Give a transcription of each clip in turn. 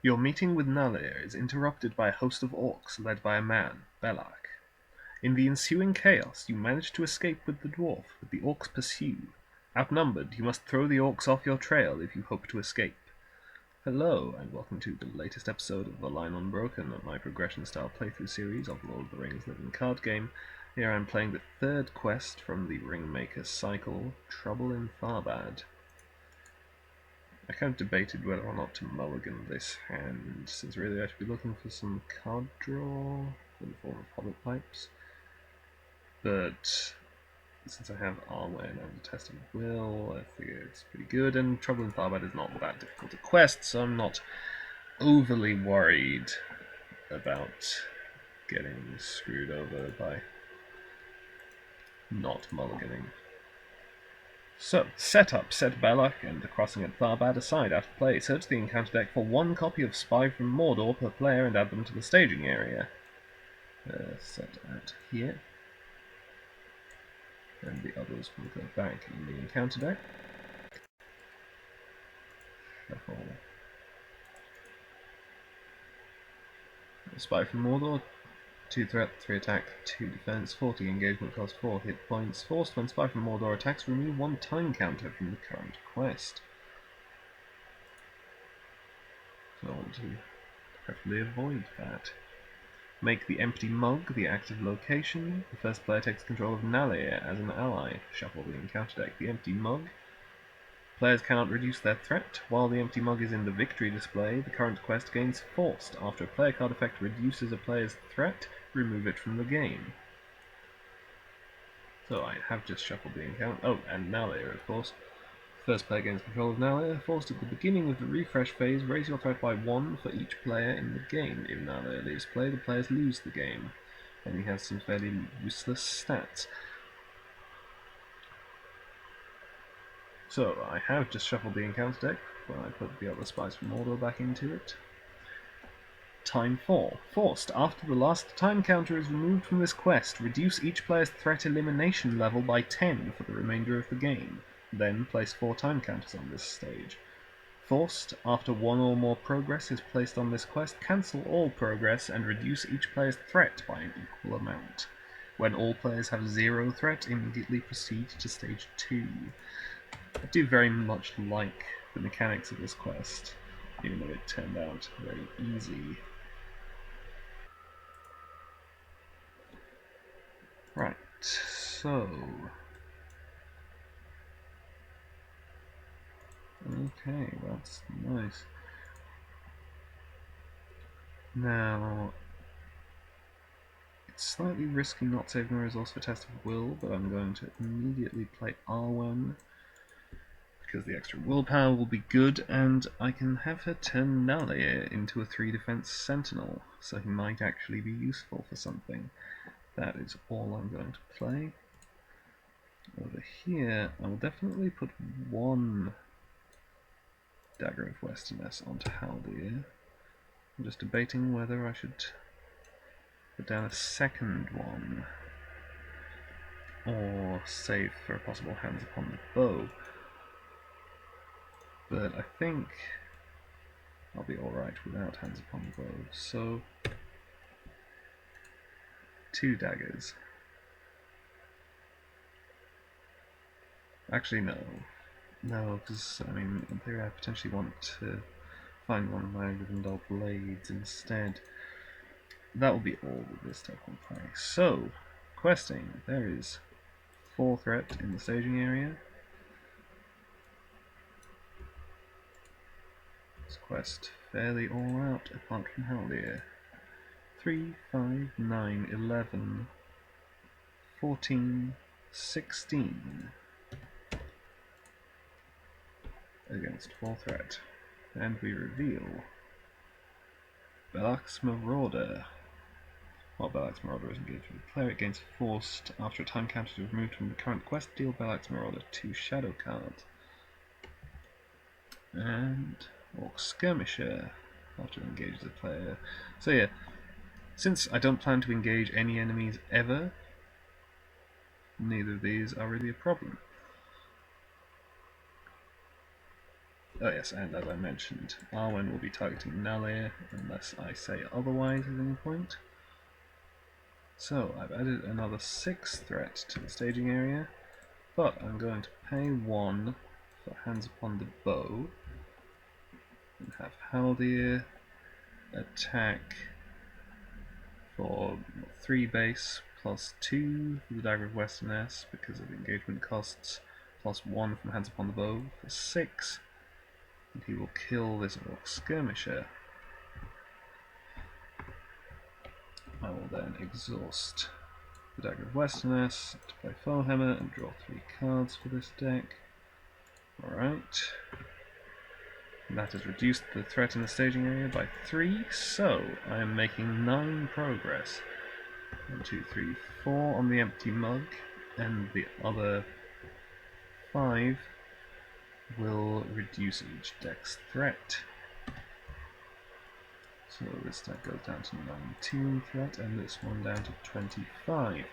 Your meeting with Nalir is interrupted by a host of orcs led by a man, Belak. In the ensuing chaos, you manage to escape with the dwarf, but the orcs pursue. Outnumbered, you must throw the orcs off your trail if you hope to escape. Hello, and welcome to the latest episode of the Line Unbroken, my progression-style playthrough series of Lord of the Rings living card game. Here I'm playing the third quest from the Ringmaker cycle, Trouble in Tharbad. I kind of debated whether or not to mulligan this hand, since really I should be looking for some card draw in the form of Hobbit Pipes. But since I have Arwen and the Test of Will, I figure it's pretty good, and Trouble in Tharbad is not that difficult a quest, so I'm not overly worried about getting screwed over by not mulliganing. So, set Belak and the crossing at Tharbad aside out of play. Search the encounter deck for one copy of Spy from Mordor per player and add them to the staging area. Set at here. And the others will go back in the encounter deck. Shuffle. Spy from Mordor. 2 threat, 3 attack, 2 defense, 40 engagement cost, 4 hit points. Forced when Spy from Mordor attacks, remove 1 time counter from the current quest. So I want to preferably avoid that. Make the empty mug the active location. The first player takes control of Nalir as an ally. Shuffle the encounter deck. The empty mug. Players cannot reduce their threat. While the empty mug is in the victory display, the current quest gains Forced. After a player card effect reduces a player's threat, remove it from the game. So I have just shuffled the encounter. Oh, and Nalir, of course. First player gains control of Nalir. Forced at the beginning of the refresh phase, raise your threat by 1 for each player in the game. If Nalir leaves play, the players lose the game. And he has some fairly useless stats. So I have just shuffled the encounter deck when I put the other Spies from Mordor back into it. Time 4. Forced. After the last time counter is removed from this quest, reduce each player's threat elimination level by 10 for the remainder of the game. Then place 4 time counters on this stage. Forced. After 1 or more progress is placed on this quest, cancel all progress and reduce each player's threat by an equal amount. When all players have 0 threat, immediately proceed to stage 2. I do very much like the mechanics of this quest, even though it turned out very easy. Right, so... Okay, that's nice. Now... It's slightly risky not saving a resource for Test of Will, but I'm going to immediately play Arwen, because the extra willpower will be good, and I can have her turn Nalir into a 3 defense sentinel, so he might actually be useful for something. That is all I'm going to play. Over here, I will definitely put 1 Dagger of Westerness onto Haldir. I'm just debating whether I should put down a second one, or save for a possible Hands Upon the Bow. But I think I'll be alright without Hands Upon the Bow, so 2 daggers. Actually, no. No, because, I mean, in theory I potentially want to find one of my Rivendell blades instead. That will be all that this deck will play. So, questing. There is 4 threat in the staging area. This quest fairly all out, apart from Haldir. 3, 5, 9, 11, 14, 16 against 4 threat. And we reveal Belak's Marauder. While Belak's Marauder is engaged with the player, it gains Forced. After a time counter is removed from the current quest, deal Belak's Marauder 2 shadow cards. And Orc Skirmisher after engage the player. So yeah, since I don't plan to engage any enemies ever, neither of these are really a problem. Oh yes, and as I mentioned, Arwen will be targeting Nalir unless I say otherwise at any point. So I've added another 6 threat to the staging area, but I'm going to pay 1 for Hands Upon the Bow, and have Haldir attack for 3 base, plus 2 for the Dagger of Westerness because of engagement costs, plus 1 from Hands Upon the Bow for 6, and he will kill this Orc Skirmisher. I will then exhaust the Dagger of Westerness to play Foehammer and draw 3 cards for this deck. Alright. That has reduced the threat in the staging area by 3, so I am making 9 progress. 1, 2, 3, 4 on the empty mug, and the other 5 will reduce each deck's threat. So this deck goes down to 19 threat, and this one down to 25.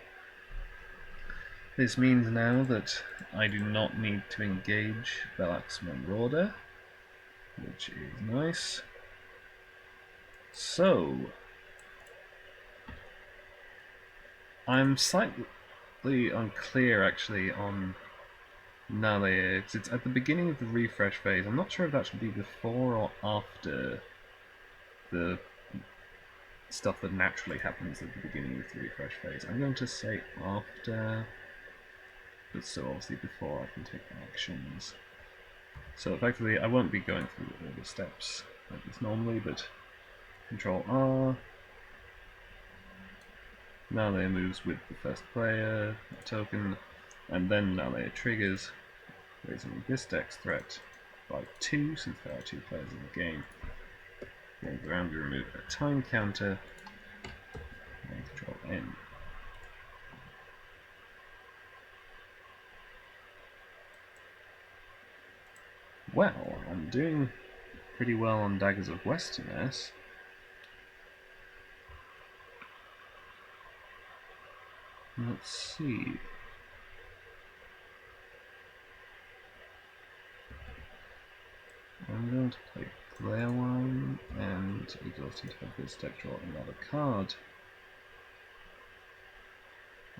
This means now that I do not need to engage Belak's Marauder, which is nice. So I'm slightly unclear actually on Nalir, because it's at the beginning of the refresh phase. I'm not sure if that should be before or after the stuff that naturally happens at the beginning of the refresh phase. I'm going to say after, but still obviously before I can take actions. So effectively I won't be going through all the steps like this normally, but Control R, Nalir moves with the first player token, and then Nalir triggers, raising this deck's threat by 2 since there are 2 players in the game. Going around, we remove a time counter and Control N. Well, I'm doing pretty well on Daggers of Westerness. Let's see. I'm going to play Glare-Wine and exhausting to have this deck draw another card.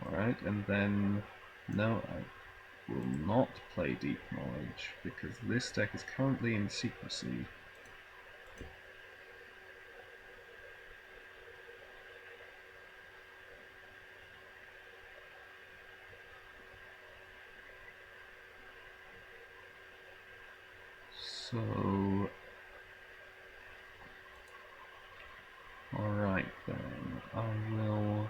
Alright, and then no, I will not play Deep Knowledge because this deck is currently in secrecy. So, alright then, I will...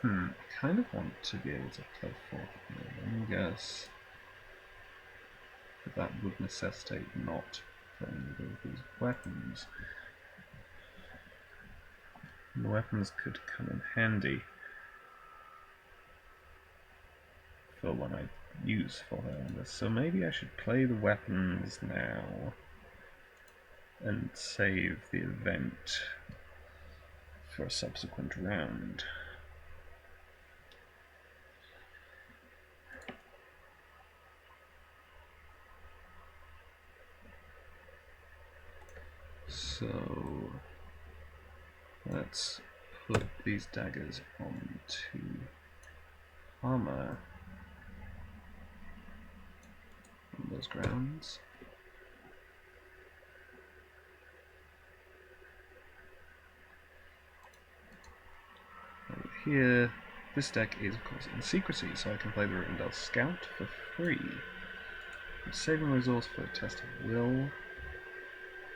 I kind of want to be able to play 4 guess, but that would necessitate not playing either of these weapons. And the weapons could come in handy for when I use for this, so maybe I should play the weapons now and save the event for a subsequent round. So let's put these daggers onto armor on those grounds. Over here, this deck is of course in secrecy, so I can play the Rivendell Scout for free. I'm saving a resource for a test of will,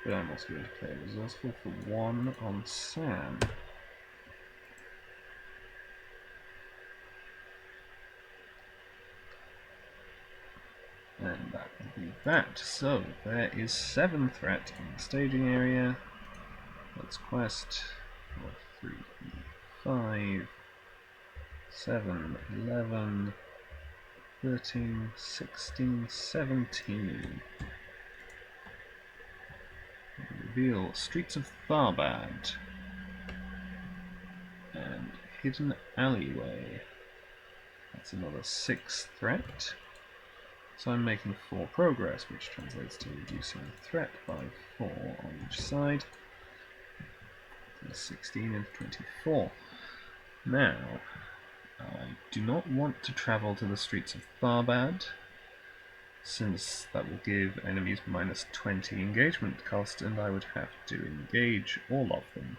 but I'm also going to play a resourceful for 1 on Sam. And that will be that. So there is 7 threat in the staging area. Let's quest 4, 3, 5, 7, 11, 13, 16, 17. Reveal Streets of Tharbad and Hidden Alleyway. That's another 6 threat. So I'm making 4 progress, which translates to reducing threat by 4 on each side. 16 into 24. Now, I do not want to travel to the streets of Tharbad, since that will give enemies minus 20 engagement cost, and I would have to engage all of them.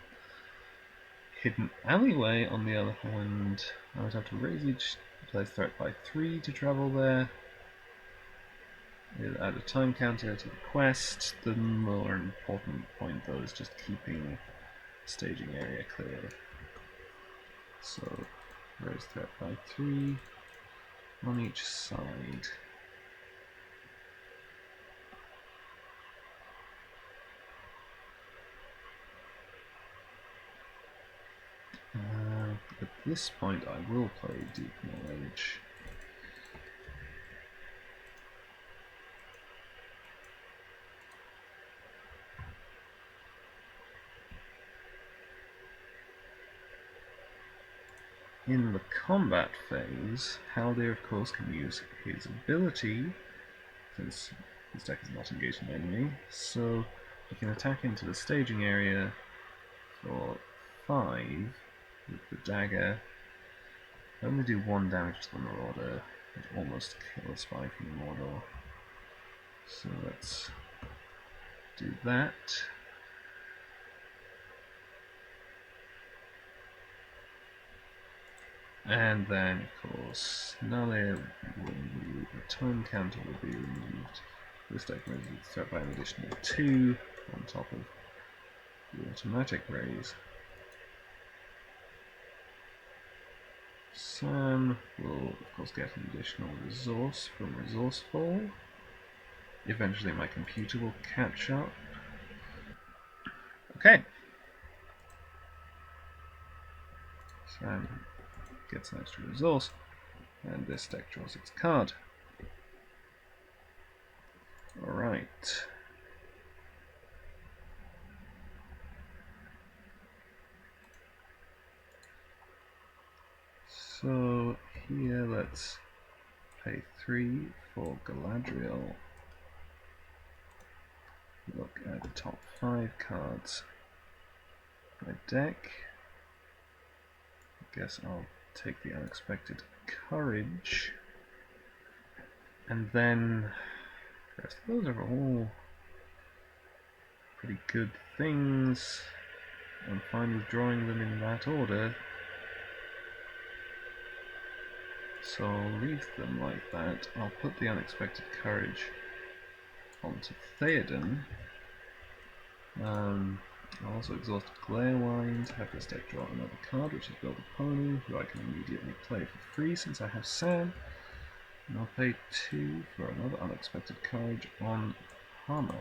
Hidden Alleyway, on the other hand, I would have to raise each player's threat by 3 to travel there. Add a time counter to the quest. The more important point, though, is just keeping the staging area clear. So, raise threat by 3 on each side. At this point, I will play Deep Knowledge. In the combat phase, Haldir, of course, can use his ability, since his deck is not engaged in an enemy, so he can attack into the staging area for 5 with the dagger. Only do 1 damage to the Marauder, and almost kill a spy from the Mordor. So let's do that. And then, of course, Nalia will move, the time counter will be removed. This deck raises its threat by an additional 2 on top of the automatic raise. Sam will, of course, get an additional resource from Resourceful. Eventually my computer will catch up. Okay. Sam gets an extra resource, and this deck draws its card. Alright. So here let's pay 3 for Galadriel. Look at the top 5 cards of my deck. I guess I'll take the Unexpected Courage. And then the rest of those are all pretty good things. I'm fine with drawing them in that order. So I'll leave them like that. I'll put the Unexpected Courage onto Theoden. I'll also exhaust Glarewind, have this deck draw another card, which is Build a Pony, who I can immediately play for free since I have Sam. And I'll pay 2 for another Unexpected Courage on Arnor.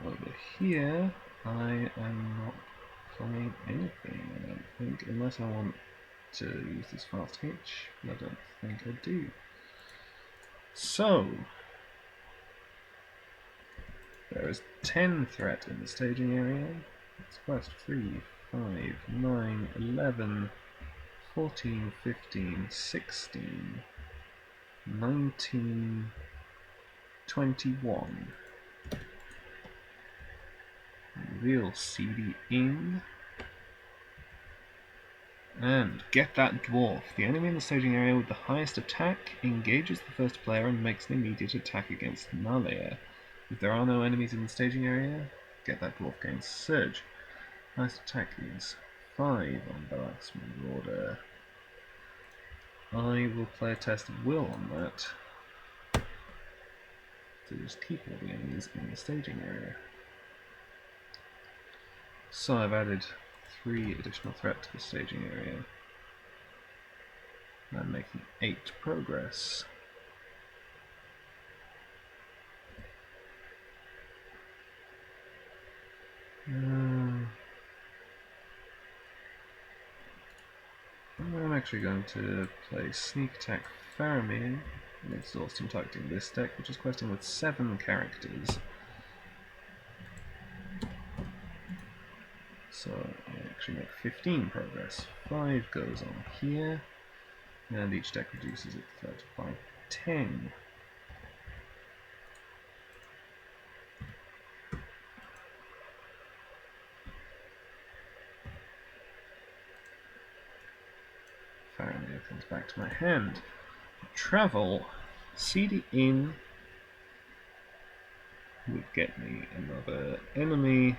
Over here, I am not playing anything, I don't think, unless I want to use this fast hitch, but I don't think I do. So, there is 10 threat in the staging area. It's quest 3, 5, 9, 11, 14, 15, 16, 19, 21. Reveal CD in. And get that dwarf. The enemy in the staging area with the highest attack engages the first player and makes an immediate attack against Nalia. If there are no enemies in the staging area, get that dwarf gains Surge. Highest attack is 5 on Belak's Marauder. I will play a test of will on that to just keep all the enemies in the staging area. So I've added 3 additional threat to the staging area. I'm making 8 progress. I'm actually going to play Sneak Attack Faramir and exhaust him targeting this deck, which is questing with 7 characters. So I actually make 15 progress. 5 goes on here, and each deck reduces it by 10. Faramir comes back to my hand. Travel. CD in would get me another enemy.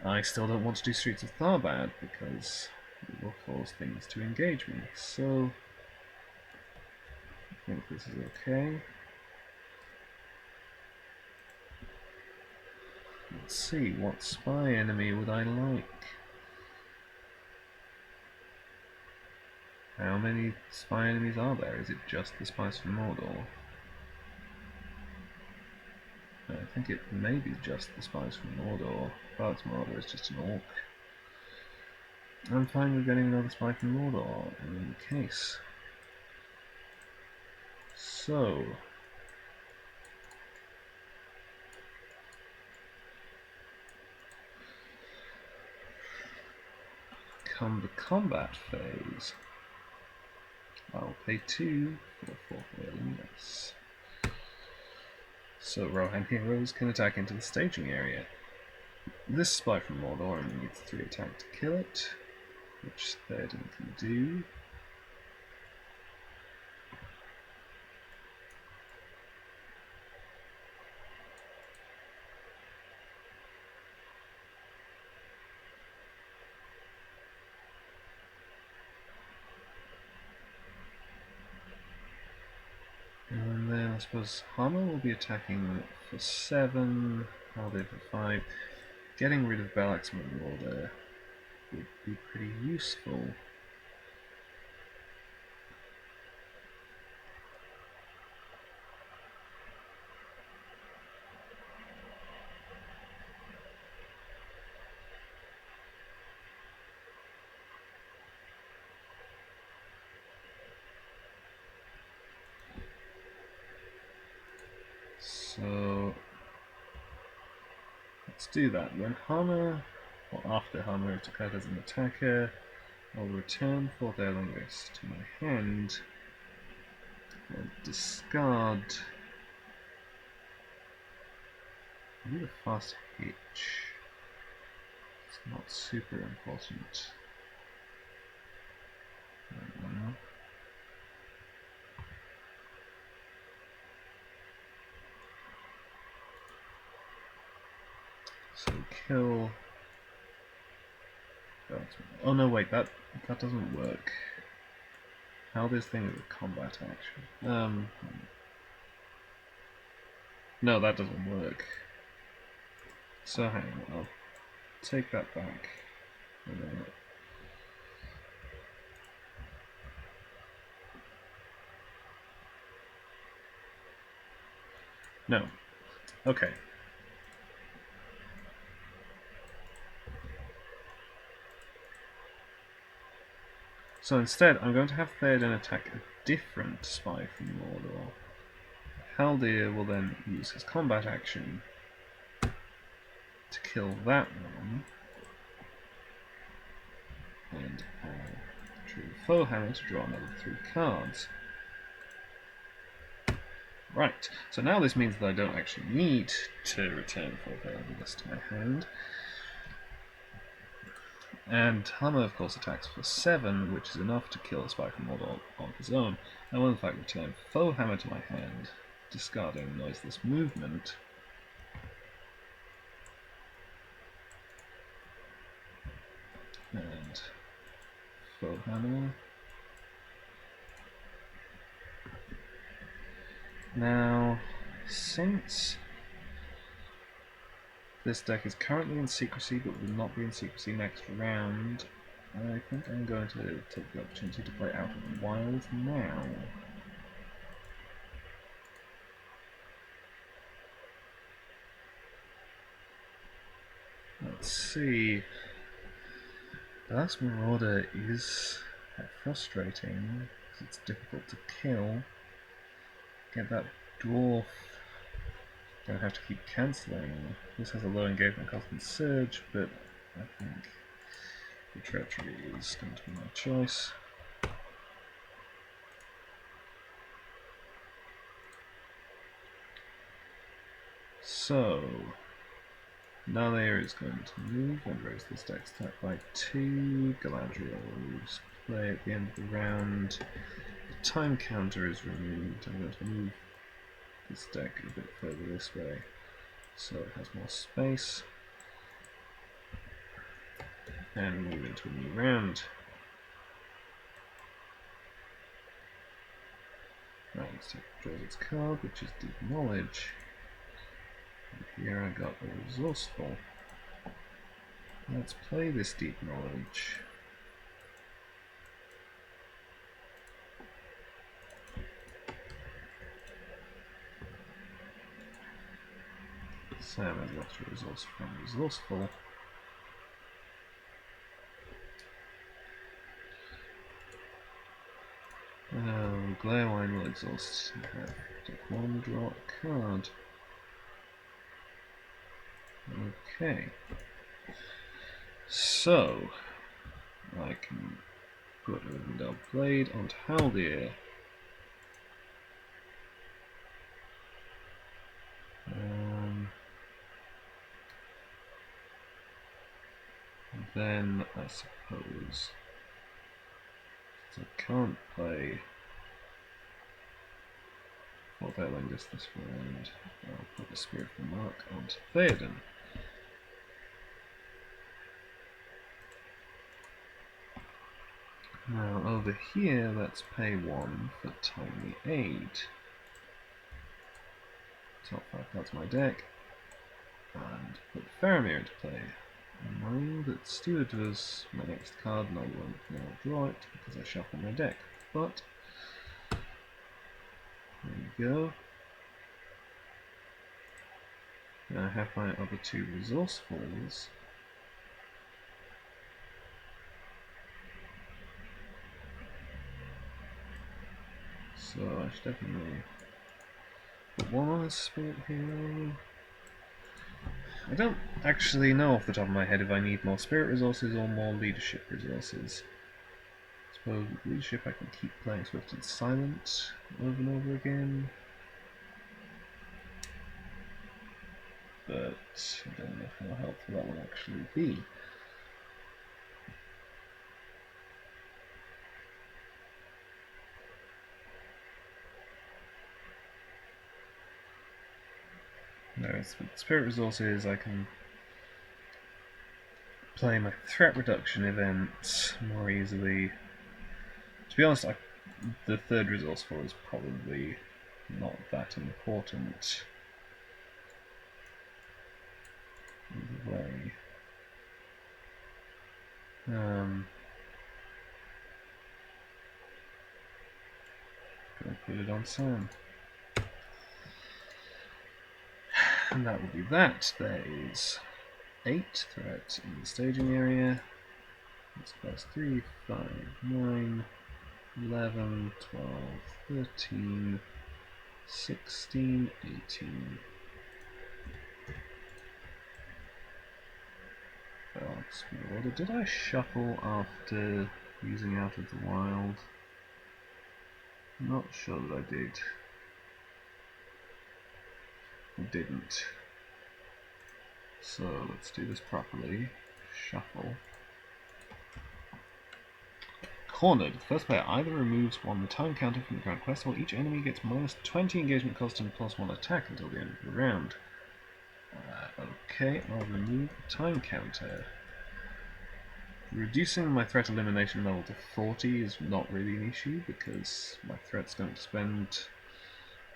I still don't want to do Streets of Tharbad because it will force things to engage me. So I think this is okay. Let's see, what spy enemy would I like? How many spy enemies are there? Is it just the spies from Mordor? I think it may be just the spies from Mordor. But Mordor is just an orc. I'm fine with getting another spy from Mordor in any case. So come the combat phase. I'll pay 2 for 4th Warden, yes. So Rohan heroes can attack into the staging area. This spy from Mordor only needs 3 attack to kill it, which Theoden can do. And then I suppose Hammer will be attacking for 7, Haldir for 5. Getting rid of Balak's Marauder would be pretty useful. So let's do that. When Hammer, or after Hammer is declared as an attacker, I'll return 4th Erlingus to my hand and discard. Maybe a fast hitch. It's not super important. So kill. Oh no, wait, that doesn't work. How this thing is a combat action. No, that doesn't work. So hang on, I'll take that back. No. Okay. So instead, I'm going to have Theoden attack a different spy from Mordor. Haldir will then use his combat action to kill that one. And I'll draw the foe hammer to draw another 3 cards. Right, so now this means that I don't actually need to return 4th Erlingus to my hand. And Hammer, of course, attacks for 7, which is enough to kill a spy from Mordor on his own. I will in fact return foe hammer to my hand, discarding noiseless movement. And foe hammer. Now, since this deck is currently in secrecy but will not be in secrecy next round, I think I'm going to take the opportunity to play Out of the Wild now. Let's see. Balak's Marauder is frustrating because it's difficult to kill. Get that dwarf. Gonna have to keep cancelling. This has a low engagement cost and surge, but I think the treachery is going to be my choice. So, Nalair is going to move and raise this dex attack by 2. Galadriel's play at the end of the round. The time counter is removed. I'm going to move this deck a bit further this way so it has more space. And move into a new round. Right, let's draws its card, which is Deep Knowledge. And here I got a Resourceful. Let's play this Deep Knowledge. Sam has lost a resource from Resourceful. Glareline will exhaust. Take 1, draw a card. Okay. So, I can put a Rivendell Blade onto Haldir. Then, I suppose, I can't play Fourth Outlanders this round. I'll put the Spiritful Mark onto Theoden. Now over here, let's pay 1 for Timely Aid. Top 5 cards my deck, and put Faramir into play. Knowing that Steward was my next card, and I won't now draw it because I shuffle my deck. But there we go. Now I have my other 2 Resourcefuls. So I should definitely put 1 on a Spirit Hero. I don't actually know off the top of my head if I need more Spirit resources or more Leadership resources. I suppose with Leadership I can keep playing Swift and Silent over and over again. But I don't know how helpful that will actually be. Whereas with Spirit Resources I can play my threat reduction events more easily. To be honest, the third Resourceful is probably not that important either way. Gonna put it on Sam. And that will be that. There is 8 threat in the staging area. That's plus 3, 5, 9, 11, 12, 13, 16, 18. Order. Did I shuffle after using Out of the Wild? Not sure that I did. I didn't. So let's do this properly. Shuffle. Cornered. The first player either removes 1 time counter from the current quest, or each enemy gets minus 20 engagement cost and plus 1 attack until the end of the round. Okay, I'll remove the time counter. Reducing my threat elimination level to 40 is not really an issue because my threat's going to spend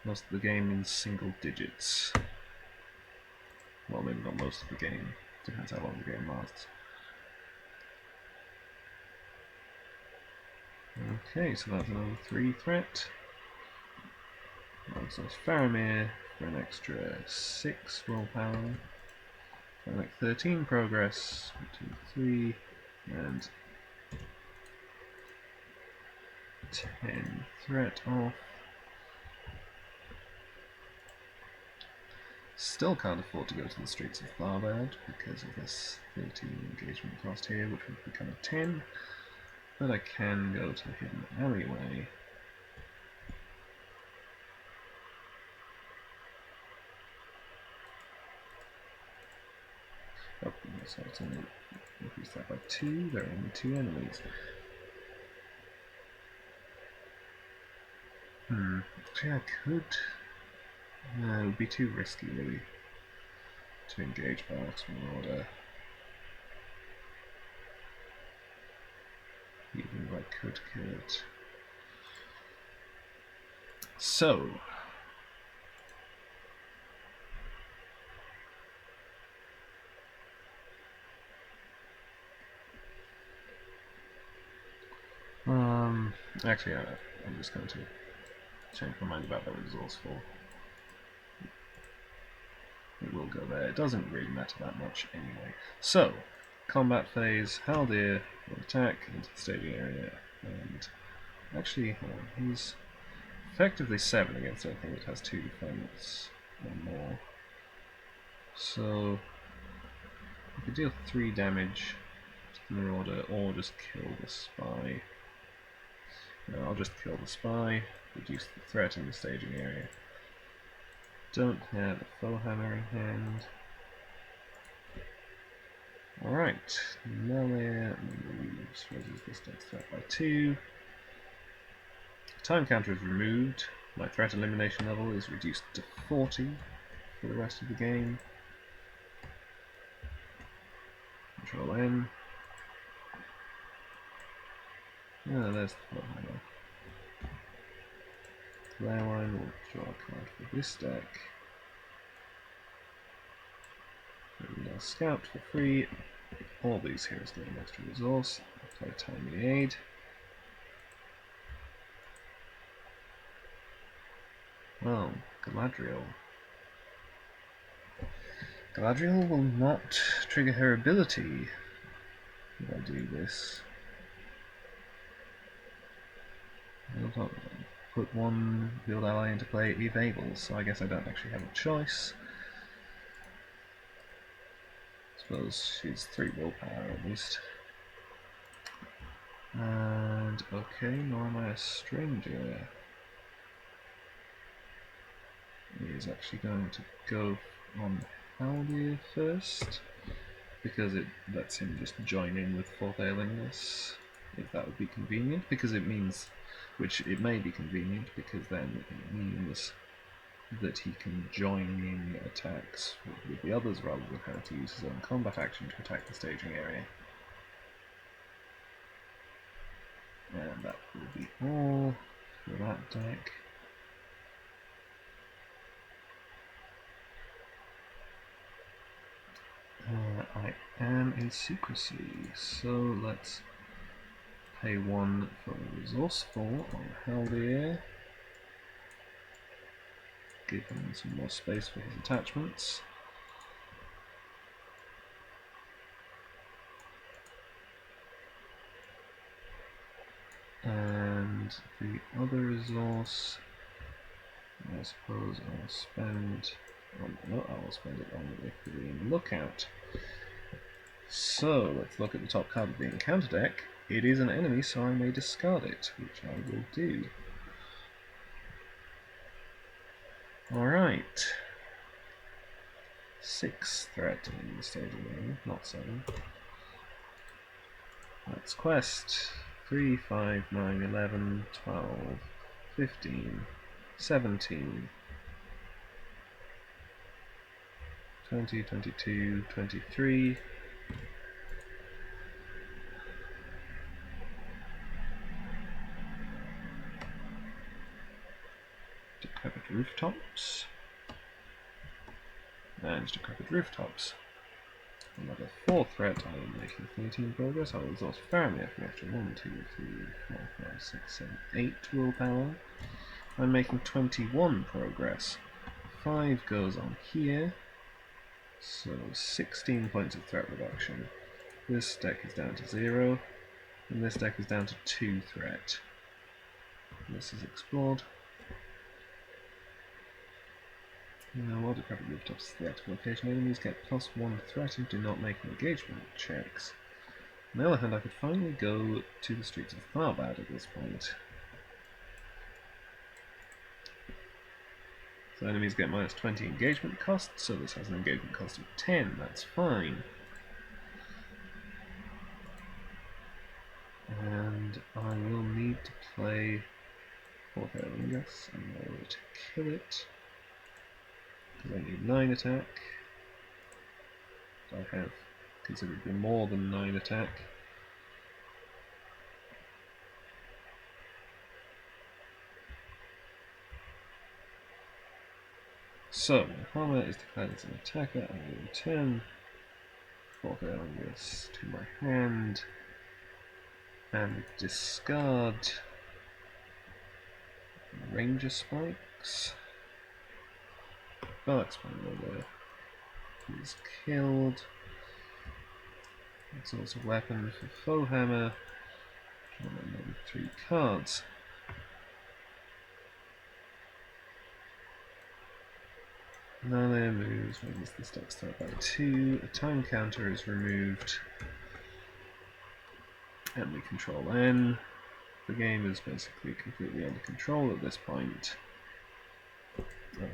most of the game in single digits. Well, maybe not most of the game, depends how long the game lasts. Okay, so that's another 3 threat. So it's Faramir for an extra 6 willpower. I make 13 progress, 1, 2, 3, and 10 threat off. Still can't afford to go to the streets of Tharbad because of this 13 engagement cost here, which would become a 10. But I can go to the hidden alleyway. Oh, so it's only increased that by 2. There are only 2 enemies. Actually, I could. No, it would be too risky, really, to engage by order. Even if I could kill it. So. Actually, I'm just going to change my mind about that resource for. It will go there. It doesn't really matter that much anyway. So, combat phase, Haldir will attack into the staging area, and actually, he's effectively 7 against anything that has 2 defense or more. So, I could deal 3 damage to the Marauder, or just kill the spy. No, I'll just kill the spy, reduce the threat in the staging area. Don't have a foe hammer in hand. Alright, melee moves, raises this dex threat by 2. Time counter is removed. My threat elimination level is reduced to 40 for the rest of the game. Control N. Ah, there's the foe hammer. Line will draw a card for this deck. And I'll scout for free. All these heroes get an extra resource. I'll play Timely Aid. Well, Galadriel. Galadriel will not trigger her ability if I do this. I'll put one field ally into play if able, so I guess I don't actually have a choice. Suppose she's 3 willpower at least. And okay, nor am I a stranger. He is actually going to go on Haldir first, because it lets him just join in with fourthailingness, if that would be convenient, because it means, which it may be convenient, because then it means that he can join in attacks with the others rather than having to use his own combat action to attack the staging area. And that will be all for that deck. I am in secrecy, so let's pay 1 for a resourceful on Haldir. Give him some more space for his attachments. And the other resource, I suppose I'll spend on, no, I will spend it on the Ithilien Lookout. So let's look at the top card of the encounter deck. It is an enemy, so I may discard it, which I will do. Alright. 6 threat in the staging area, not 7. That's quest. 3, 5, 9, 11, 12, 15, 17, 20, 22, 23. Decrepit rooftops. And decrepit rooftops. Another 4 threat, I am making 13 progress. I will exhaust Faramir for an extra 1, 2, 3, 4, 5, 6, 7, 8 willpower. I'm making 21 progress. 5 goes on here, so 16 points of threat reduction. This deck is down to 0, and this deck is down to 2 threat. This is explored. While decrepit rooftops is the active location, enemies get +1 threat and do not make engagement checks. On the other hand, I could finally go to the streets of Tharbad at this point. So enemies get -20 engagement cost, so this has an engagement cost of 10, that's fine. And I will need to play Warden in order to kill it, because I need 9 attack. I have considerably more than 9 attack. So, when Hammer is declared as an attacker, I will return Warden to my hand and discard Ranger Spikes. Belloc Spine is killed. It's also a weapon for Foe Hammer. Draw another 3 cards. Melee moves, raises the stock start by 2. A time counter is removed. And we control N. The game is basically completely under control at this point.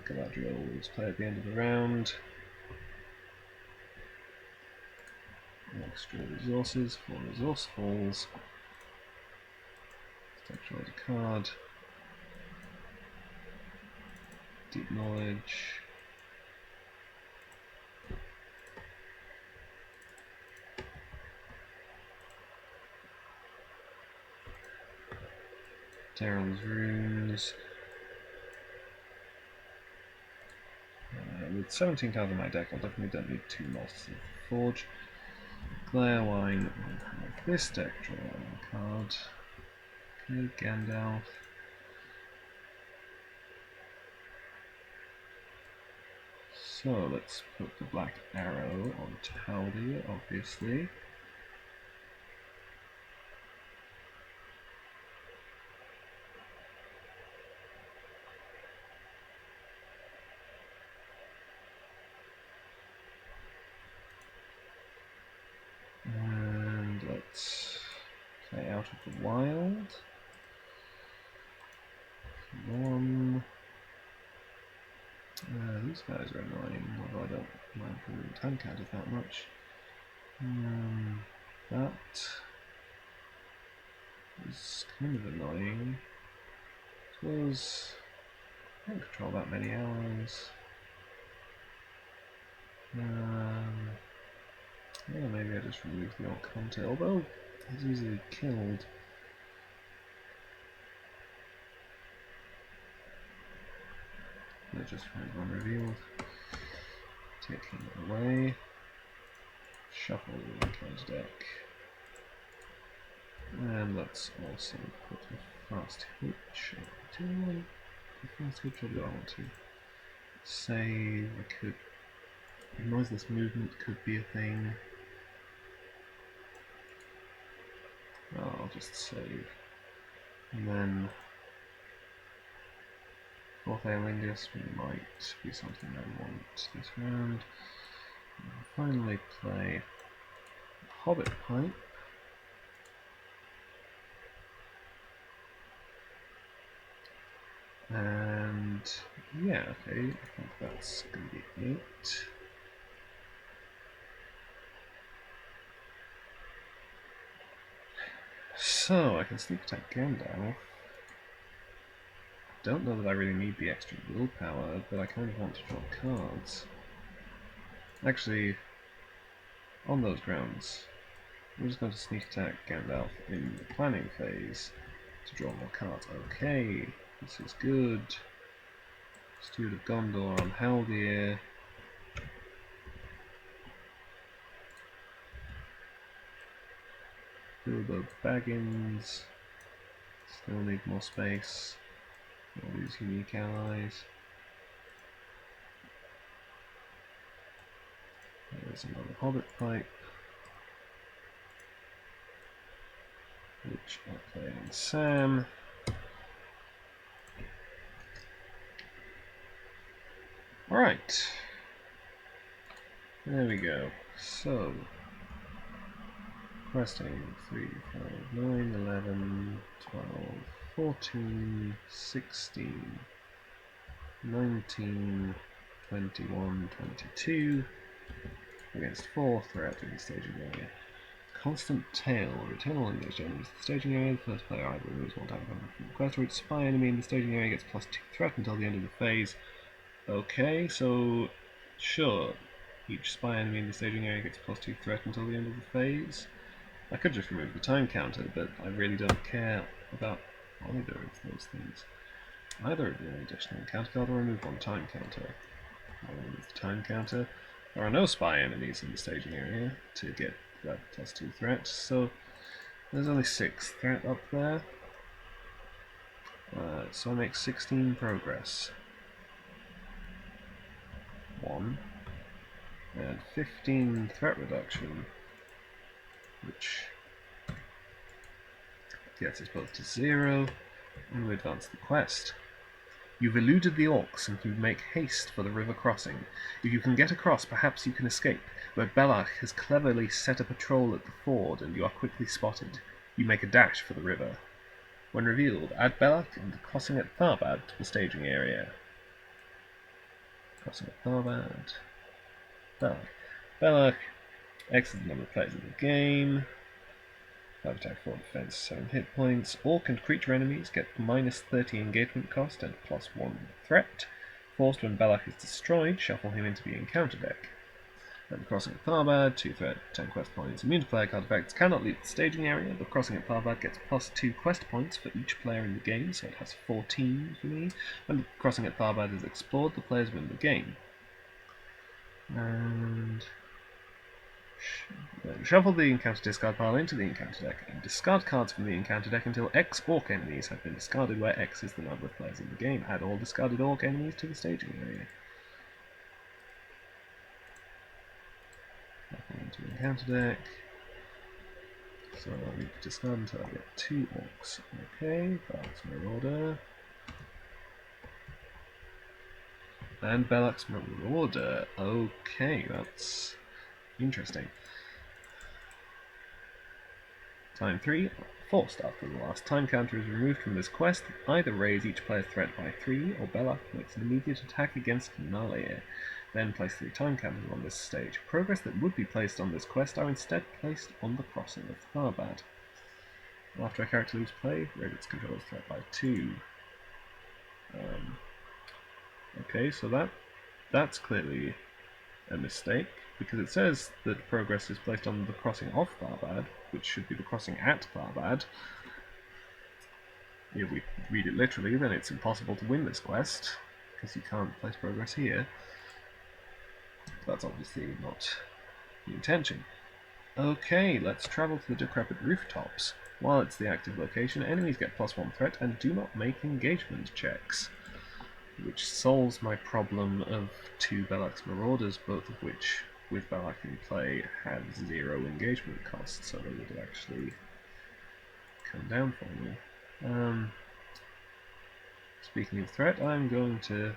Galadriel will play at the end of the round. Extra resources, 4 resourcefuls. Draw a card. Deep knowledge. Darren's runes. With 17 cards in my deck, I definitely don't need 2 Masters of the Forge. Glare Wine will have this deck draw a card. Okay, Gandalf. So let's put the Black Arrow on Haldir, obviously. And let's play Out of the Wild. 1. These guys are annoying, although I don't mind the time counters that much. That is kind of annoying. I suppose I don't control that many allies. Yeah, maybe I just remove the old Conte, although he's easily killed. They're just find one revealed. Take him away. Shuffle the cards deck. And let's also put a fast hitch. Do I want a fast hitch or do I want to save? I could. Noiseless movement could be a thing. I'll just save. And then Fourth Aelingus might be something I want this round. And finally play Hobbit Pipe. And yeah, okay, I think that's going to be it. So I can sneak attack Gandalf. Don't know that I really need the extra willpower, but I kind of want to draw cards. Actually, on those grounds, I'm just going to sneak attack Gandalf in the planning phase to draw more cards. Okay, this is good. Steward of Gondor on Haldir. Bilbo Baggins. Still need more space. All these unique allies. There's another Hobbit Pipe, which I play on Sam. Alright. There we go. So, questing 3, 5, 9, 11, 12, 14, 16, 19, 21, 22, against 4 threat in the staging area. Constant tail. Return all English enemies to the staging area. The first player either removes one time from the quest, or each spy enemy in the staging area gets +2 threat until the end of the phase. Okay, so sure. Each spy enemy in the staging area gets +2 threat until the end of the phase. I could just remove the time counter, but I really don't care about either of those things. Either of the additional encounter card or remove one time counter. I'll remove the time counter. There are no spy enemies in the staging area to get that +2 threat, so there's only 6 threat up there. So I make 16 progress. 1. And 15 threat reduction, which gets us both to 0, and we advance the quest. You've eluded the orcs and you make haste for the river crossing. If you can get across, perhaps you can escape, where Belach has cleverly set a patrol at the ford and you are quickly spotted. You make a dash for the river. When revealed, add Belach and the crossing at Tharbad to the staging area. Crossing at Tharbad. Belach. Belach. X is the number of players in the game. 5 attack, 4 defense, 7 hit points. Orc and creature enemies get -30 engagement cost and +1 threat. Forced when Belach is destroyed, shuffle him into the encounter deck. At the crossing at Tharbad, 2 threat, 10 quest points. Immune to player card effects, cannot leave the staging area. The crossing at Tharbad gets +2 quest points for each player in the game, so it has 14 for me. When the crossing at Tharbad is explored, the players win the game. And shuffle the encounter discard pile into the encounter deck and discard cards from the encounter deck until X orc enemies have been discarded, where X is the number of players in the game. Add all discarded orc enemies to the staging area. Nothing into the encounter deck. So I'll need to discard until I get 2 orcs. Okay, Belach's Marauder. And Belach's Marauder. Okay, that's interesting. Time 3. Forced. After the last time counter is removed from this quest, either raise each player's threat by 3, or Belach makes an immediate attack against Nalia. Then place 3 time counters on this stage. Progress that would be placed on this quest are instead placed on the crossing of Tharbad. After a character leaves play, raise its controller's threat by 2. Okay, so that's clearly a mistake, because it says that progress is placed on the crossing of Tharbad, which should be the crossing at Tharbad. If we read it literally, then it's impossible to win this quest, because you can't place progress here. That's obviously not the intention. Okay, let's travel to the decrepit rooftops. While it's the active location, enemies get +1 threat and do not make engagement checks, which solves my problem of 2 Belach's Marauders, both of which, with Belach in play, have 0 engagement cost, so they would actually come down for me. Speaking of threat, I'm going to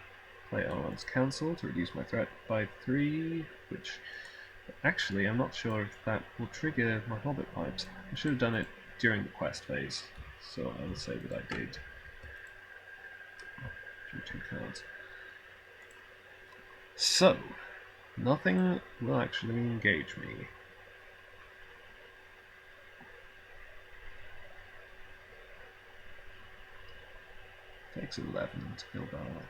play Arnor's Council to reduce my threat by 3, which actually I'm not sure if that will trigger my Hobbit Pipes. I should have done it during the quest phase, so I will say that I did. Drew 2 cards. So, nothing will actually engage me. Takes 11 to kill Belach.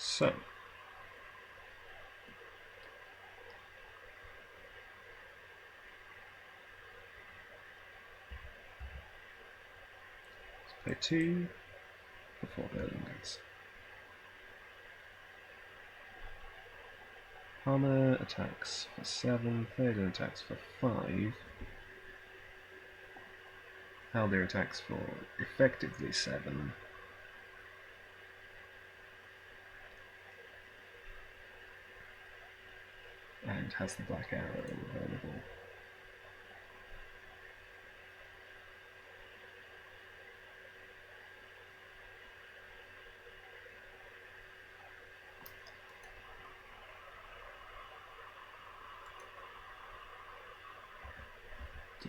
So, let's play 2 before building this. Hammer attacks for 7, Theoden attacks for 5. Haldir attacks for effectively 7. And has the black arrow available.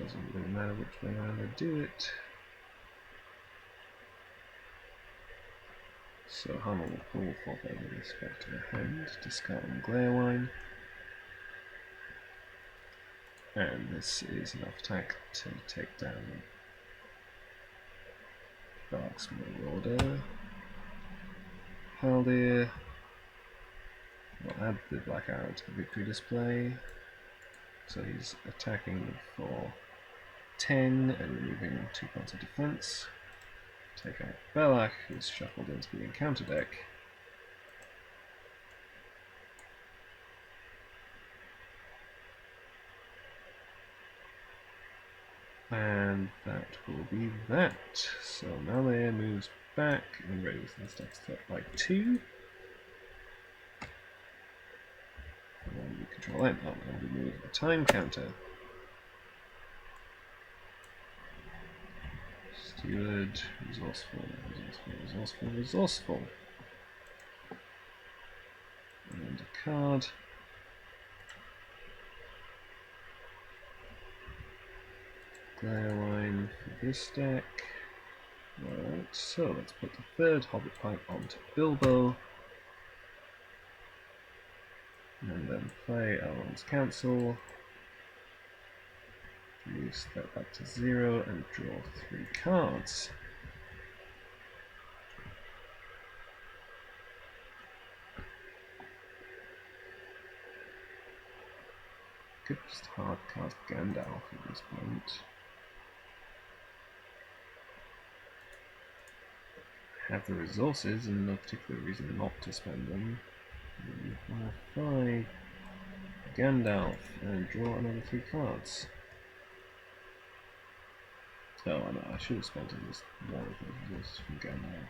Doesn't really matter which way around I do it. So Arnor will pull Tharbad with respect to the hand, discarding Glare Wine. And this is enough attack to take down Belak's Marauder. Haldir will add the black arrow to the victory display. So he's attacking for 10 and removing 2 points of defense. Take out Belak, who's shuffled into the encounter deck. And that will be that. So Malaya moves back and raises the stack's threat by 2. And we control that and remove the time counter. Steward, resourceful, resourceful. And a card. Glare Wine for this deck. Right, so let's put the third Hobbit Pipe onto Bilbo. And then play Elrond's Council. Reduce that back to 0 and draw 3 cards. Could just hard cast Gandalf at this point. Have the resources and no particular reason not to spend them. 5 Gandalf and draw another 3 cards. Oh, no, I should have spent at least one of those resources from Gandalf.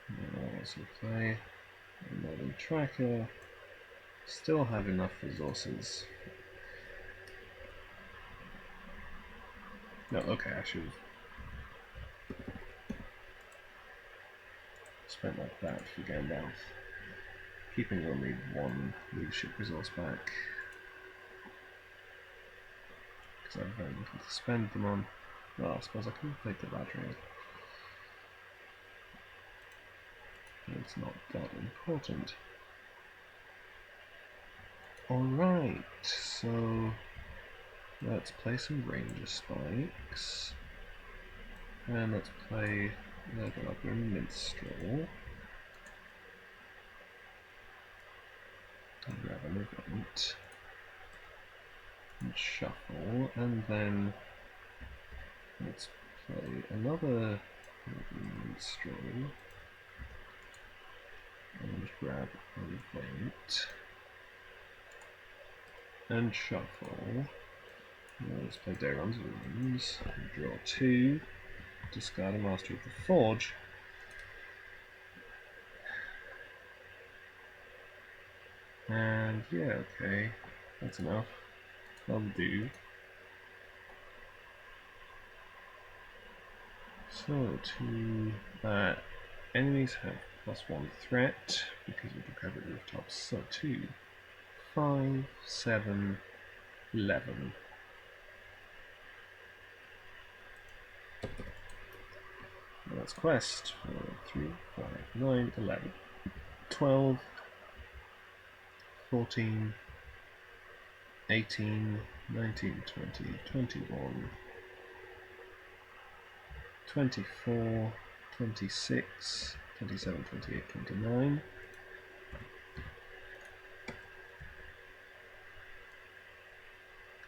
And I'll also play a Northern Tracker. Still have enough resources. No, okay, I should have spent like that for Gandalf. Keeping only 1 leadership resource back. Because I have very little to spend them on. Well, I suppose I could have played the Galadriel. It's not that important. Alright, so let's play some Ranger Spikes. And let's play the Galadriel Minstrel. And grab an event. And shuffle, and then let's play another Minstrel. And grab an event. And shuffle. Now let's play Daeron's Wounds. Draw 2. Discard a Master of the Forge. And yeah, okay. That's enough. That'll do. So to enemies have +1 threat because of the covered rooftops. So 2, 5, 7, 11. Well, that's quest. 3, 5, 9, 11, 12, 14, 18, 19, 20, 21, 24, 26, 27, 28, 29.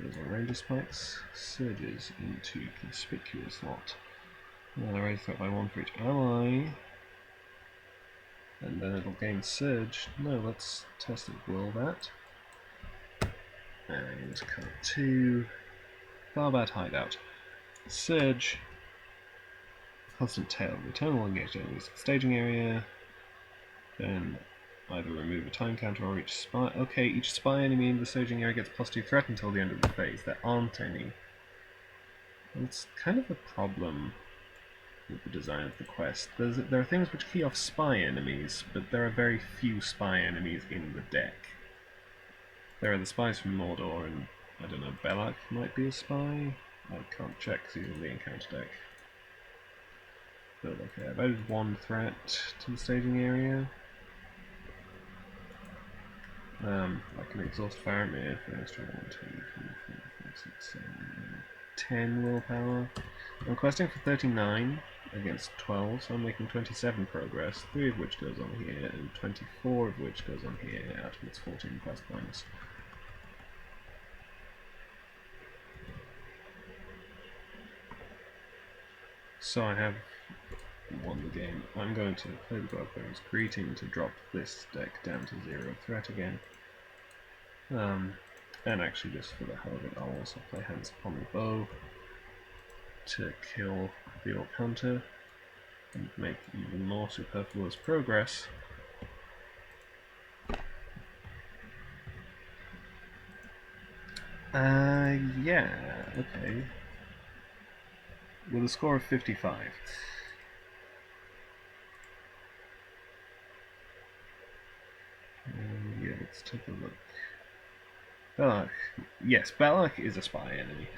Goes on Ranger Spikes, surges into Conspicuous Lot. Well, I raise that by 1 for each ally. And then it'll gain Surge. No, let's test it. Will that? And card 2. Tharbad Hideout. Surge. Constant Tail. Return all engaged enemies to the staging area. Then either remove a time counter or each spy. Okay, each spy enemy in the staging area gets +2 threat until the end of the phase. There aren't any. It's kind of a problem with the design of the quest. There are things which key off spy enemies, but there are very few spy enemies in the deck. There are the spies from Mordor and I don't know, Belak might be a spy? I can't check because he's in the encounter deck. But okay, I've added one threat to the staging area. I can exhaust Faramir for an extra 1, 2, 3, 4, 5, 6, 7, 10 willpower. I'm questing for 39 against 12, so I'm making 27 progress, 3 of which goes on here, and 24 of which goes on here, out of its 14 quest points. So I have won the game. I'm going to play the Barbarian's Greeting to drop this deck down to 0 threat again. And actually, just for the hell of it, I'll also play Hands Upon the Bow to kill the Orc Hunter and make even more superfluous progress. Yeah, okay. With a score of 55. Yeah, let's take a look. Belak. Yes, Belak is a spy enemy.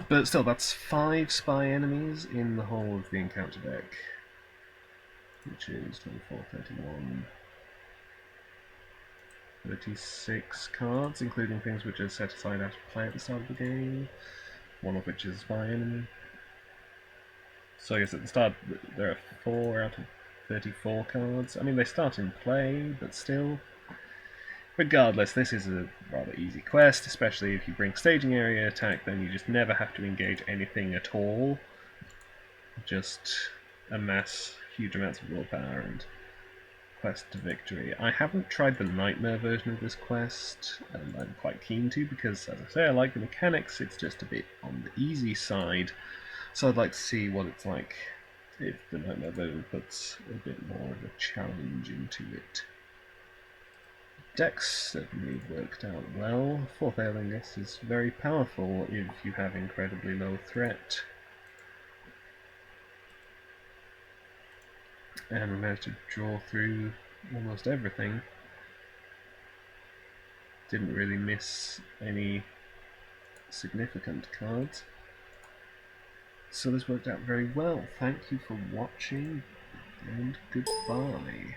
But still, that's 5 spy enemies in the whole of the encounter deck. Which is 24, 31, 36 cards, including things which are set aside out of play at the start of the game. One of which is a spy enemy. So I guess at the start there are 4 out of 34 cards. I mean, they start in play, but still. Regardless, this is a rather easy quest, especially if you bring staging area attack, then you just never have to engage anything at all. Just amass huge amounts of willpower and quest to victory. I haven't tried the Nightmare version of this quest, and I'm quite keen to because, as I say, I like the mechanics, it's just a bit on the easy side, so I'd like to see what it's like if the Nightmare version puts a bit more of a challenge into it. Decks certainly worked out well. Fourth Ailingus is very powerful if you have incredibly low threat. And we managed to draw through almost everything. Didn't really miss any significant cards. So this worked out very well. Thank you for watching, and goodbye.